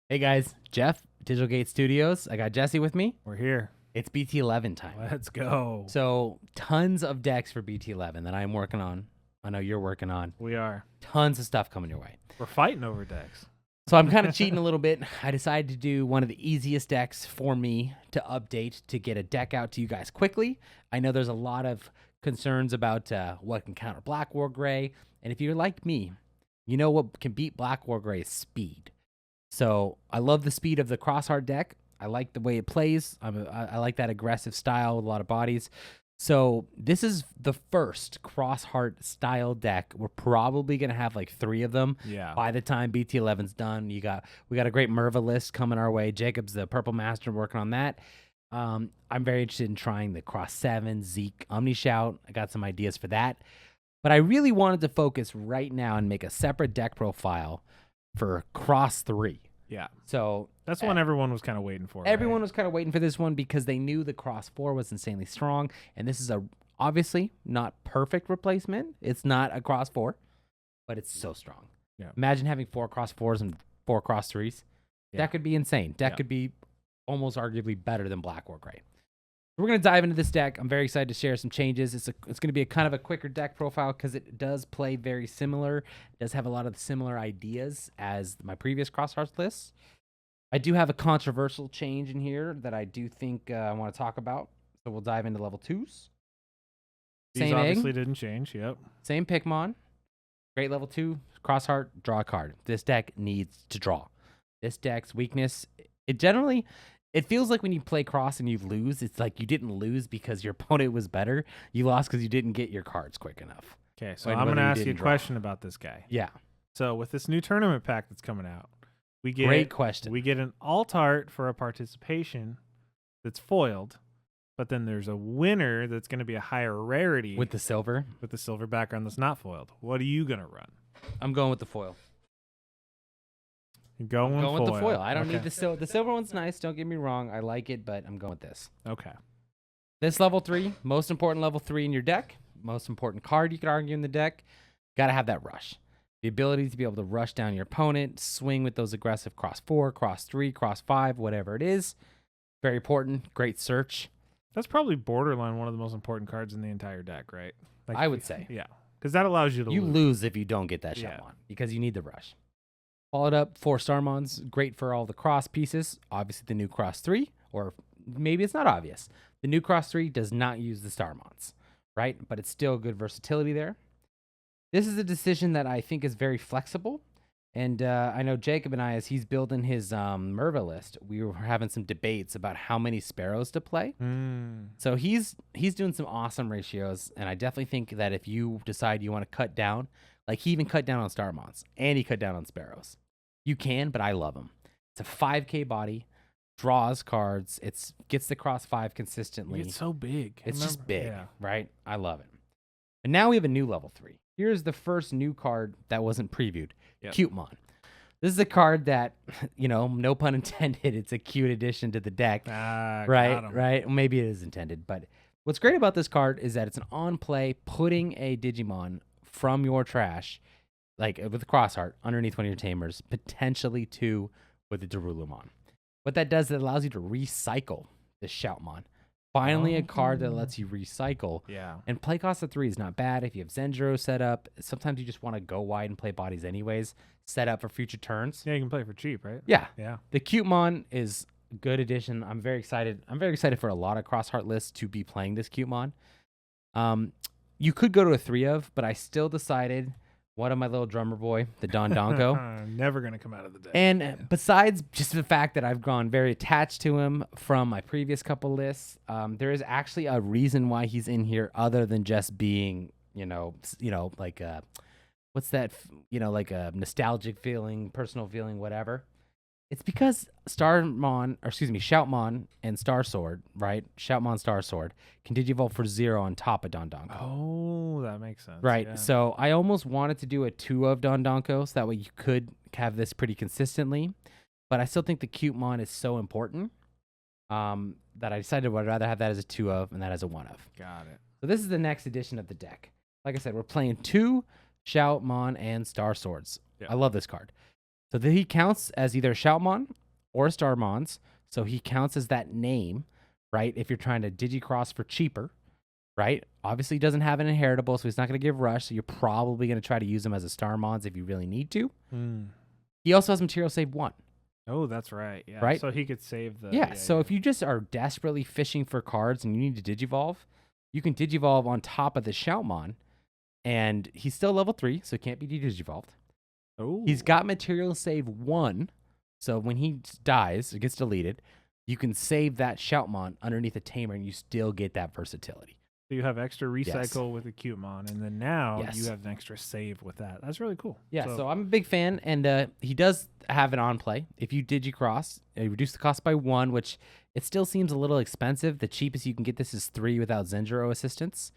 Hey guys, Jeff, Digital Gate Studios. I got Jesse with me. We're here. It's BT-11 time. Let's go. So tons of decks for BT-11 that I'm working on. I know you're working on. We are. Tons of stuff coming your way. We're fighting over decks. So I'm kind of cheating a little bit. I decided to do one of the easiest decks for me to update to get a deck out to you guys quickly. I know there's a lot of concerns about what can counter Black War Gray. And if you're like me, you know what can beat Black War Gray is speed. So I love the speed of the Crossheart deck. I like the way it plays. I like that aggressive style with a lot of bodies. So this is the first Crossheart style deck. We're probably going to have like 3 of them by the time BT-11's done. We got a great Merva list coming our way. Jacob's the Purple Master working on that. I'm very interested in trying the Cross 7, Zeke, Omni Shout. I got some ideas for that. But I really wanted to focus right now and make a separate deck profile for Cross 3. Yeah. So that's one everyone was kind of waiting for. Everyone was kind of waiting for this one because they knew the Cross 4 was insanely strong. And this is a obviously not perfect replacement. It's not a Cross 4, but it's so strong. Yeah. Imagine having 4 Cross 4s and 4 Cross 3s. Yeah. That could be insane. That could be almost arguably better than Black War Gray. We're going to dive into this deck. I'm very excited to share some changes. It's going to be a kind of a quicker deck profile because it does play very similar. It does have a lot of similar ideas as my previous Crosshearts lists. I do have a controversial change in here that I do think I want to talk about. So we'll dive into level 2s. These obviously didn't change. Yep. Same Pikmon. Great level 2. Crossheart, draw a card. This deck needs to draw. This deck's weakness, it feels like when you play Cross and you lose, it's like you didn't lose because your opponent was better. You lost because you didn't get your cards quick enough. Okay, so I'm going to ask you a question about this guy. Yeah. So with this new tournament pack that's coming out, we get great question. We get an alt art for a participation that's foiled, but then there's a winner that's going to be a higher rarity with the silver background that's not foiled. What are you going to run? I'm going with the foil. Going with the foil. I don't need the silver. The silver one's nice. Don't get me wrong. I like it, but I'm going with this. Okay. This level 3, most important level 3 in your deck. Most important card you could argue in the deck. Got to have that rush. The ability to be able to rush down your opponent, swing with those aggressive Cross 4, Cross 3, Cross 5, whatever it is. Very important. Great search. That's probably borderline one of the most important cards in the entire deck, right? Like, I would say. Yeah. Because that allows you to You lose if you don't get that shot on because you need the rush. Followed up, 4 Starmons, great for all the cross pieces. Obviously, the new Cross 3, or maybe it's not obvious. The new Cross 3 does not use the Starmons, right? But it's still good versatility there. This is a decision that I think is very flexible. And I know Jacob and I, as he's building his Merva list, we were having some debates about how many Sparrows to play. So he's doing some awesome ratios, and I definitely think that if you decide you want to cut down, like he even cut down on Starmons, and he cut down on Sparrows. You can, but I love him. It's a 5K body, draws cards, gets the Cross 5 consistently. It's so big. It's just big, right? I love it. And now we have a new level 3. Here's the first new card that wasn't previewed. Cutemon. This is a card that, no pun intended, it's a cute addition to the deck. Right? Maybe it is intended, but what's great about this card is that it's an on-play putting a Digimon from your trash, like with Crossheart, underneath one of your Tamers, potentially 2 with the Darulumon. What that does, it allows you to recycle the Shoutmon. Finally, a card that lets you recycle. Yeah. And play cost of 3 is not bad if you have Zendro set up. Sometimes you just want to go wide and play bodies anyways, set up for future turns. Yeah, you can play for cheap, right? Yeah. Yeah. The Cutemon is a good addition. I'm very excited. I'm very excited for a lot of Crossheart lists to be playing this Cutemon. You could go to a 3 of, but I still decided one of my little drummer boy, the Don Donko. Never going to come out of the deck. And besides just the fact that I've gone very attached to him from my previous couple lists, there is actually a reason why he's in here other than just being, like what's that, like a nostalgic feeling, personal feeling, whatever. It's because Shoutmon and Star Sword, right? Shoutmon, Star Sword can digivolve for 0 on top of Don Donko. Oh, that makes sense. Right. Yeah. So I almost wanted to do a 2 of Don Donko so that way you could have this pretty consistently. But I still think the Cutemon is so important. that I decided would rather have that as a 2 of and that as a 1 of. Got it. So this is the next edition of the deck. Like I said, we're playing 2 Shoutmon and Star Swords. Yeah. I love this card. So he counts as either a Shoutmon or a Starmons. So he counts as that name, right? If you're trying to Digicross for cheaper, right? Obviously, he doesn't have an inheritable, so he's not going to give Rush. So you're probably going to try to use him as a Starmons if you really need to. He also has Material Save 1. Oh, that's right. Yeah. Right? So he could save the. Yeah. So if you just are desperately fishing for cards and you need to Digivolve, you can Digivolve on top of the Shoutmon. And he's still level 3, so he can't be Digivolved. Oh. He's got Material Save 1. So when he dies, it gets deleted. You can save that Shoutmon underneath a Tamer, and you still get that versatility. So you have extra recycle with a Cutemon, and then now Yes. you have an extra save with that. That's really cool. Yeah, so I'm a big fan, and he does have it on play. If you Digicross, reduce the cost by 1, which it still seems a little expensive. The cheapest you can get this is 3 without Zendro assistance.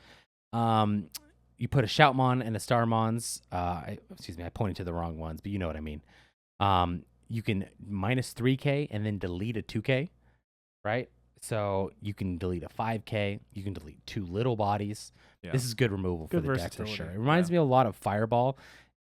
You put a Shoutmon and a Starmons. Excuse me, I pointed to the wrong ones, but you know what I mean. You can minus 3K and then delete a 2K, right? So you can delete a 5K. You can delete 2 little bodies. Yeah. This is good removal for the deck for sure. It reminds me a lot of Fireball,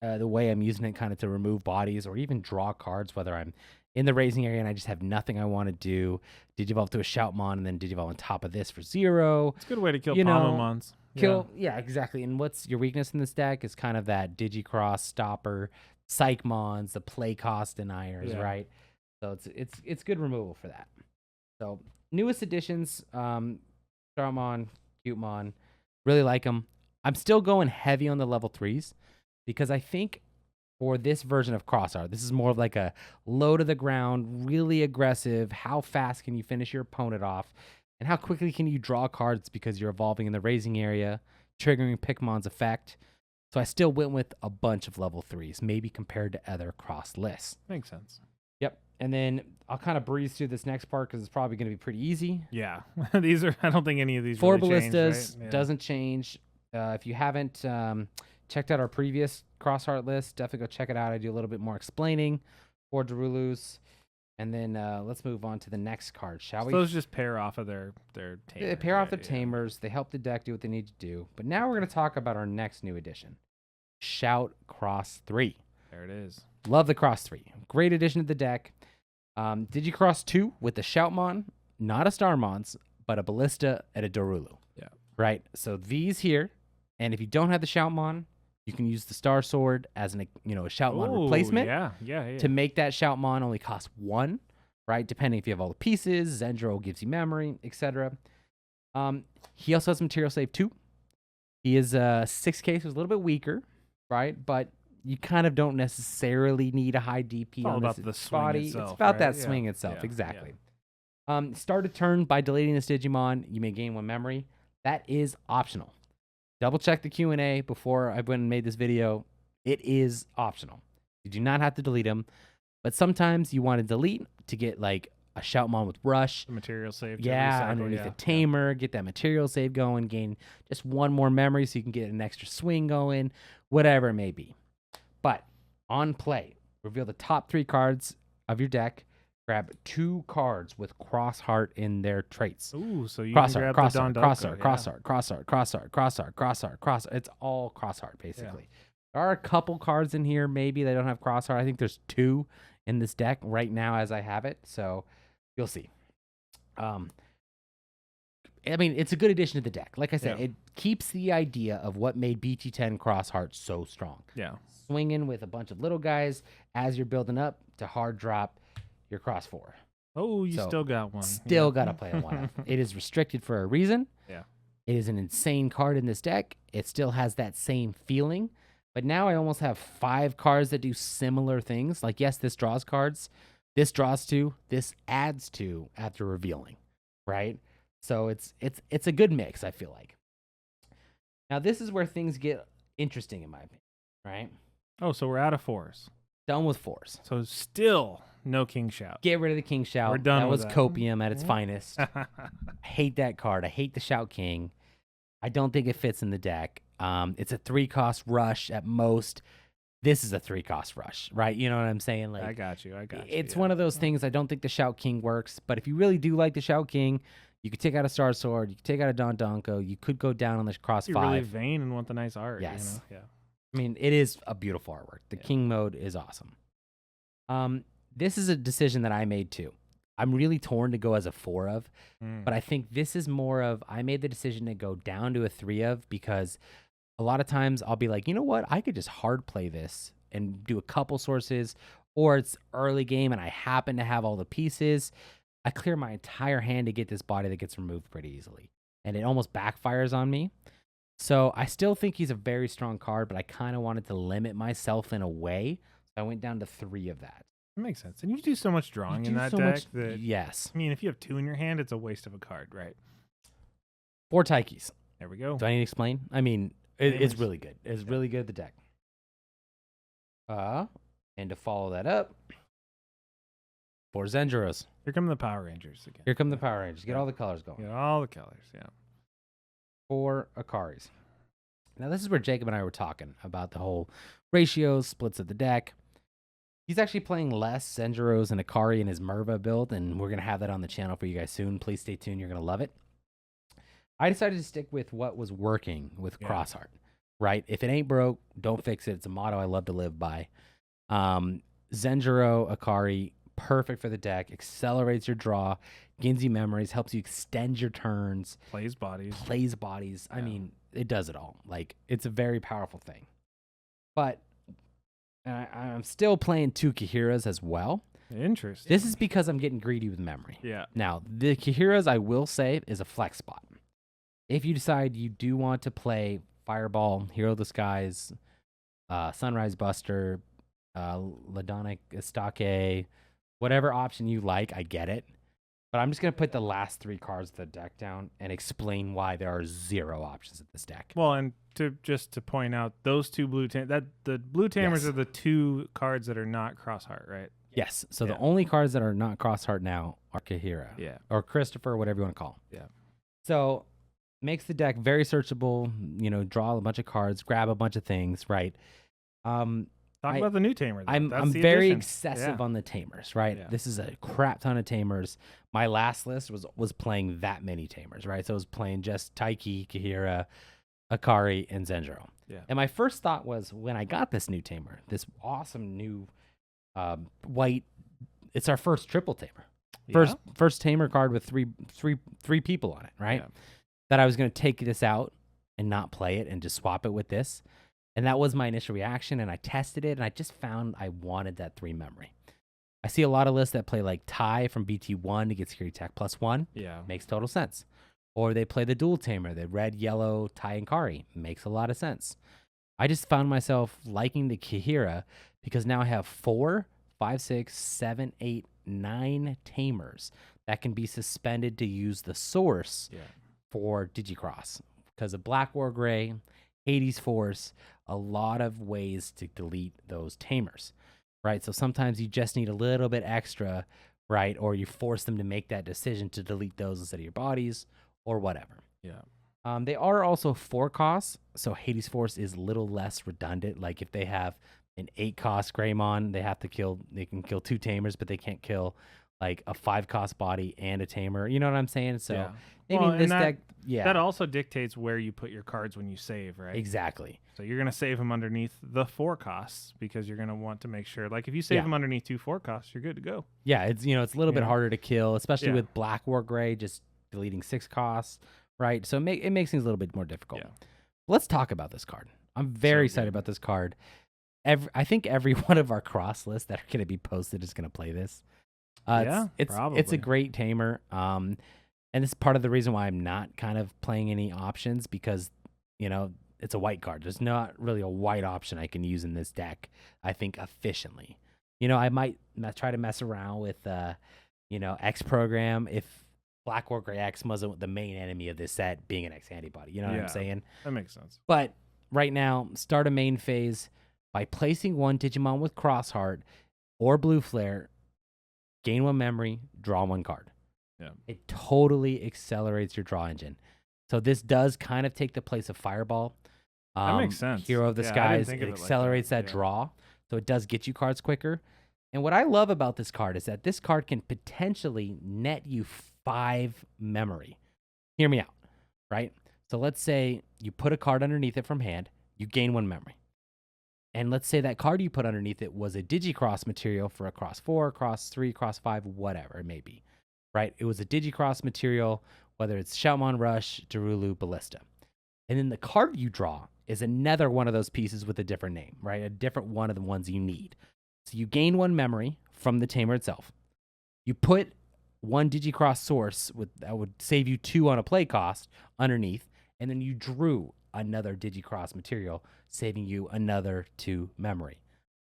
the way I'm using it kind of to remove bodies or even draw cards, whether I'm in the raising area and I just have nothing I want to do. Digivolve to a Shoutmon and then Digivolve on top of this for 0. It's a good way to kill Pomamons. Yeah, exactly. And what's your weakness in this deck is kind of that Digicross stopper, Psychmons, the play cost deniers, right? So it's good removal for that. So newest additions, Starmon, Cutemon, really like them. I'm still going heavy on the level 3s because I think for this version of Crossart, this is more of like a low to the ground, really aggressive. How fast can you finish your opponent off? And how quickly can you draw cards because you're evolving in the raising area, triggering Pikmon's effect. So I still went with a bunch of level 3s, maybe compared to other cross lists. Makes sense. Yep. And then I'll kind of breeze through this next part because it's probably going to be pretty easy. Yeah. These are, I don't think any of these 4 really ballistas changed, right? doesn't change. If you haven't checked out our previous Crossheart list, definitely go check it out. I do a little bit more explaining for Darulus. And then let's move on to the next card, shall we? Those just pair off of their tamers. They pair off the tamers. They help the deck do what they need to do. But now we're going to talk about our next new addition, Shout Cross 3. There it is. Love the Cross 3. Great addition to the deck. Digicross 2 with the Shoutmon, not a Starmons, but a Ballista and a Darulu. Yeah. Right? So these here, and if you don't have the Shoutmon, you can use the Star Sword as a Shoutmon replacement. Yeah. To make that Shoutmon only cost 1, right? Depending if you have all the pieces, Zendro gives you memory, etc. He also has Material Save 2. He is 6K, so he's a little bit weaker, right? But you kind of don't necessarily need a high DP on this body. Itself, it's about right? that swing itself, exactly. Start a turn by deleting this Digimon. You may gain 1 memory. That is optional. Double check the Q&A before I went and made this video. It is optional. You do not have to delete them, but sometimes you want to delete to get like a Shoutmon with Rush. The material save. Underneath a Tamer, get that material save going, gain just 1 more memory so you can get an extra swing going, whatever it may be. But on play, reveal the top 3 cards of your deck. Grab 2 cards with Crossheart in their traits. Ooh, so you can grab the Dondoko. Crossheart. It's all Crossheart, basically. There are a couple cards in here, maybe they don't have Crossheart. I think there's 2 in this deck right now as I have it, so you'll see. I mean, it's a good addition to the deck. Like I said, it keeps the idea of what made BT-10 Crossheart so strong. Yeah. Swinging with a bunch of little guys as you're building up to hard drop your Cross 4. Oh, you still got 1. Still got to play a 1. It is restricted for a reason. Yeah. It is an insane card in this deck. It still has that same feeling. But now I almost have 5 cards that do similar things. Like, yes, this draws cards. This draws 2. This adds 2 after revealing, right? So it's a good mix, I feel like. Now, this is where things get interesting, in my opinion, right? Oh, so we're out of 4s. Done with 4s. So still no King Shout. Get rid of the King Shout. We're done that with was that. copium at its finest. I hate that card. I hate the Shout King. I don't think it fits in the deck. It's a 3-cost rush at most. this is a 3-cost rush, right? You know what I'm saying? I Like, got you. I got you. it's Yeah. one of those things. I don't think the Shout King works, but if you really do like the Shout King, you could take out a Star Sword, you could take out a Don Donko, you could go down on the Cross You're 5. really vain and want the nice art. Yes. You know? Yeah. I mean, it is a beautiful artwork. The King mode is awesome. This is a decision that I made too. I'm really torn to go as a 4 of, but I think this is more of, I made the decision to go down to a 3 of because a lot of times I'll be like, you know what? I could just hard play this and do a couple sources, or it's early game and I happen to have all the pieces. I clear my entire hand to get this body that gets removed pretty easily, and it almost backfires on me. So I still think he's a very strong card, but I kind of wanted to limit myself in a way. So I went down to 3 of that. That makes sense. And you do so much drawing in do that so deck much- that, Yes. I mean, if you have 2 in your hand, it's a waste of a card, right? 4 Taikis. There we go. Do I need to explain? I mean, it's Famous. really good. It's really good, the deck. And to follow that up, 4 Zenjuros. Here come the Power Rangers again. Here come the Power Rangers. Get all the colors going. Get all the colors, yeah. 4 Akaris. Now, this is where Jacob and I were talking about the whole ratios, splits of the deck. He's actually playing less Zenjuros and Akari in his Merva build, and we're going to have that on the channel for you guys soon. Please stay tuned. You're going to love it. I decided to stick with what was working with Crossheart, right? If it ain't broke, don't fix it. It's a motto I love to live by. Zenjuro, Akari, perfect for the deck. Accelerates your draw, gains you memories, helps you extend your turns. Plays bodies. I mean, it does it all. Like, it's a very powerful thing. But I'm still playing 2 Kihiras as well. Interesting. This is because I'm getting greedy with memory. Yeah. Now, the Kihiras, I will say, is a flex spot. If you decide you do want to play Fireball, Hero of the Skies, Sunrise Buster, Ladonic Estake, whatever option you like, I get it. But I'm just going to put the last 3 cards of the deck down and explain why there are 0 options in this deck. Well, and to point out, those 2 blue the blue Tamers Yes. are the 2 cards that are not Crossheart, right? Yes. So the only cards that are not Crossheart now are Kahira. Yeah. Or Christopher, whatever you want to call him. Yeah. So makes the deck very searchable, draw a bunch of cards, grab a bunch of things, right? Talk about the new Tamer. Though. I'm That's the very addition. excessive on the Tamers, right? Yeah. This is a crap ton of Tamers. My last list was playing that many Tamers, right? So I was playing just Taiki, Kahira, Akari, and Zenjuro. Yeah. And my first thought was, when I got this new Tamer, this awesome new white, it's our first triple Tamer. First Tamer card with three people on it, right? Yeah. That I was going to take this out and not play it and just swap it with this. And that was my initial reaction, and I tested it, and I just found I wanted that 3 memory. I see a lot of lists that play like Tai from BT-1 to get Security Attack +1. Yeah. Makes total sense. Or they play the dual Tamer, the red, yellow, Tai and Kari. Makes a lot of sense. I just found myself liking the Kahira because now I have 4, 5, 6, 7, 8, 9 Tamers that can be suspended to use the source for Digicross. Because of Black War Gray, Hades Force, a lot of ways to delete those Tamers, right? So sometimes you just need a little bit extra, right? Or you force them to make that decision to delete those instead of your bodies or whatever. Yeah. They are also 4 costs, so Hades Force is a little less redundant. Like if they have an 8-cost Greymon, they can kill 2 Tamers, but they can't kill like a 5-cost body and a Tamer. You know what I'm saying? So maybe this deck, that also dictates where you put your cards when you save, right? Exactly. So you're going to save them underneath the 4 costs because you're going to want to make sure, like if you save them underneath 2 4 costs, you're good to go. Yeah, it's it's a little bit harder to kill, especially Yeah. with Black War Gray just deleting 6 costs, right? So it makes things a little bit more difficult. Yeah. Let's talk about this card. I'm very excited about this card. I think every one of our cross lists that are going to be posted is going to play this. It's a probably. great Tamer. And this is part of the reason why I'm not kind of playing any options because, it's a white card. There's not really a white option I can use in this deck, I think, efficiently. I might try to mess around with, X program if Black War Gray X wasn't the main enemy of this set being an X antibody. You know what I'm saying? That makes sense. But right now, start a main phase by placing 1 Digimon with Crossheart or Blue Flare, gain 1 memory, draw 1 card. Yeah. It totally accelerates your draw engine. So this does kind of take the place of Fireball. That makes sense. Hero of the Yeah, I didn't Skies. think It of it like accelerates that Yeah. draw, so it does get you cards quicker. And what I love about this card is that this card can potentially net you 5 memory. Hear me out, right? So let's say you put a card underneath it from hand, you gain 1 memory. And let's say that card you put underneath it was a Digicross material for a Cross 4, Cross 3, Cross 5, whatever it may be, right? It was a Digicross material, whether it's Shoutmon, Rush, Darulu, Ballista. And then the card you draw is another one of those pieces with a different name, right? A different one of the ones you need. So you gain 1 memory from the Tamer itself. You put 1 Digicross source that would save you 2 on a play cost underneath, and then you drew another Digicross material, saving you another 2 memory,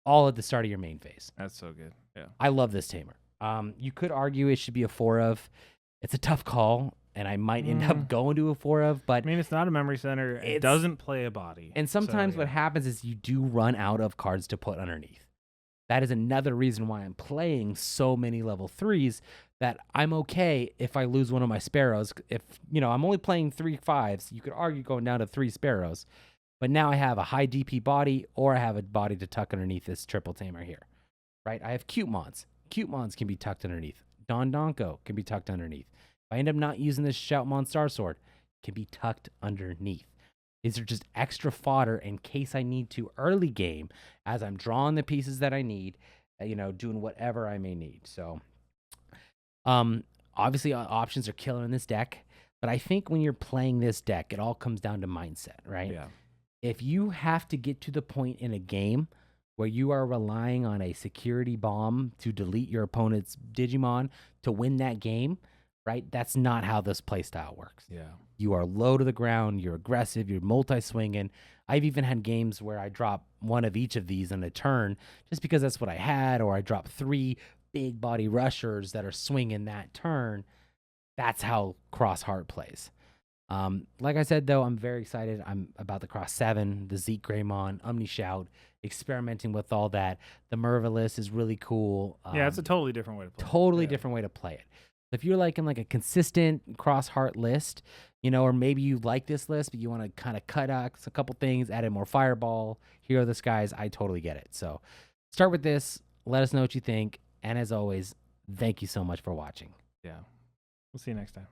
all at the start of your main phase. That's so good. Yeah. I love this Tamer. You could argue it should be a 4 of. It's a tough call, and I might end up going to a 4 of, but I mean, it's not a memory center. It doesn't play a body. And sometimes what happens is you do run out of cards to put underneath. That is another reason why I'm playing so many level 3s, that I'm okay if I lose one of my sparrows. If, I'm only playing 3 5s, you could argue going down to 3 sparrows. But now I have a high DP body, or I have a body to tuck underneath this triple Tamer here, right? I have cute mons. Cute mons can be tucked underneath. Don Donko can be tucked underneath. If I end up not using this Shoutmon Star Sword, it can be tucked underneath. These are just extra fodder in case I need to early game as I'm drawing the pieces that I need, doing whatever I may need. So, obviously, options are killer in this deck, but I think when you're playing this deck, it all comes down to mindset, right? Yeah. If you have to get to the point in a game where you are relying on a security bomb to delete your opponent's Digimon to win that game, right? That's not how this playstyle works. Yeah. You are low to the ground, you're aggressive, you're multi-swinging. I've even had games where I drop 1 of each of these in a turn just because that's what I had, or I drop 3 big body rushers that are swinging that turn. That's how Cross Heart plays. Like I said, though, I'm very excited. I'm about the Cross 7, the Zeke Greymon, Omni Shout, experimenting with all that. The Mervillus is really cool. Yeah, it's a totally different way to play it. Totally different way to play it. If you're liking like a consistent Cross Heart list, or maybe you like this list, but you want to kind of cut out a couple things, add in more Fireball, Hero of the Skies, I totally get it. So start with this. Let us know what you think. And as always, thank you so much for watching. Yeah. We'll see you next time.